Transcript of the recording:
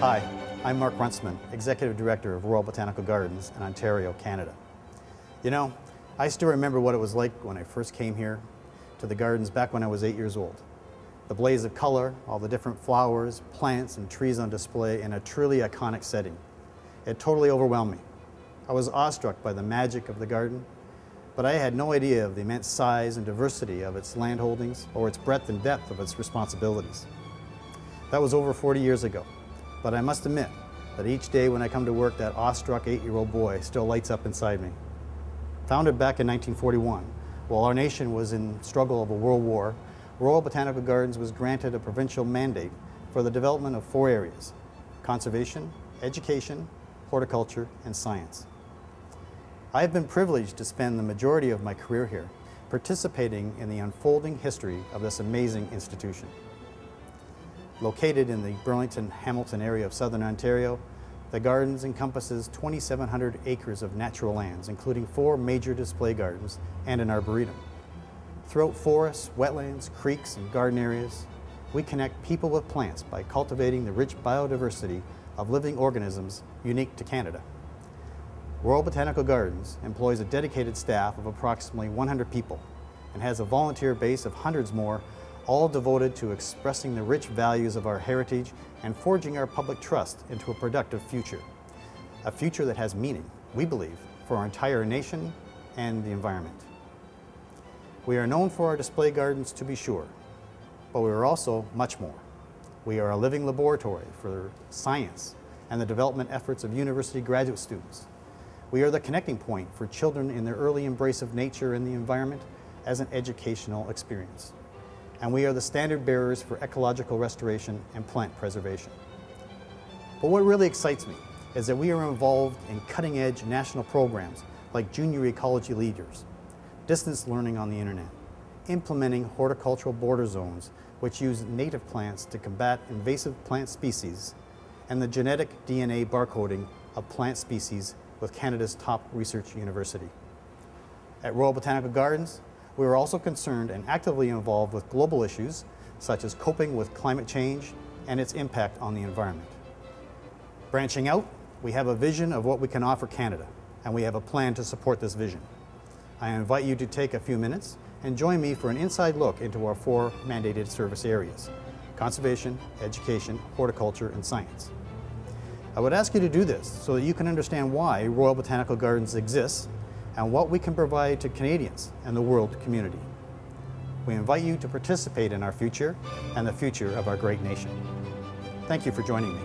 Hi, I'm Mark Runtsman, Executive Director of Royal Botanical Gardens in Ontario, Canada. You know, I still remember what it was like when I first came here to the gardens back when I was 8 years old. The blaze of color, all the different flowers, plants, and trees on display in a truly iconic setting. It totally overwhelmed me. I was awestruck by the magic of the garden, but I had no idea of the immense size and diversity of its land holdings or its breadth and depth of its responsibilities. That was over 40 years ago. But I must admit that each day when I come to work, that awestruck 8-year-old boy still lights up inside me. Founded back in 1941, while our nation was in struggle of a world war, Royal Botanical Gardens was granted a provincial mandate for the development of 4 areas: conservation, education, horticulture, and science. I have been privileged to spend the majority of my career here, participating in the unfolding history of this amazing institution. Located in the Burlington-Hamilton area of southern Ontario, the gardens encompasses 2,700 acres of natural lands, including 4 major display gardens and an arboretum. Throughout forests, wetlands, creeks, and garden areas, we connect people with plants by cultivating the rich biodiversity of living organisms unique to Canada. Royal Botanical Gardens employs a dedicated staff of approximately 100 people and has a volunteer base of hundreds more, all devoted to expressing the rich values of our heritage and forging our public trust into a productive future. A future that has meaning, we believe, for our entire nation and the environment. We are known for our display gardens, to be sure, but we are also much more. We are a living laboratory for science and the development efforts of university graduate students. We are the connecting point for children in their early embrace of nature and the environment as an educational experience. And we are the standard bearers for ecological restoration and plant preservation. But what really excites me is that we are involved in cutting-edge national programs like Junior Ecology Leaders, distance learning on the internet, implementing horticultural border zones which use native plants to combat invasive plant species, and the genetic DNA barcoding of plant species with Canada's top research university. At Royal Botanical Gardens, we are also concerned and actively involved with global issues such as coping with climate change and its impact on the environment. Branching out, we have a vision of what we can offer Canada, and we have a plan to support this vision. I invite you to take a few minutes and join me for an inside look into our 4 mandated service areas: conservation, education, horticulture, and science. I would ask you to do this so that you can understand why Royal Botanical Gardens exists and what we can provide to Canadians and the world community. We invite you to participate in our future and the future of our great nation. Thank you for joining me.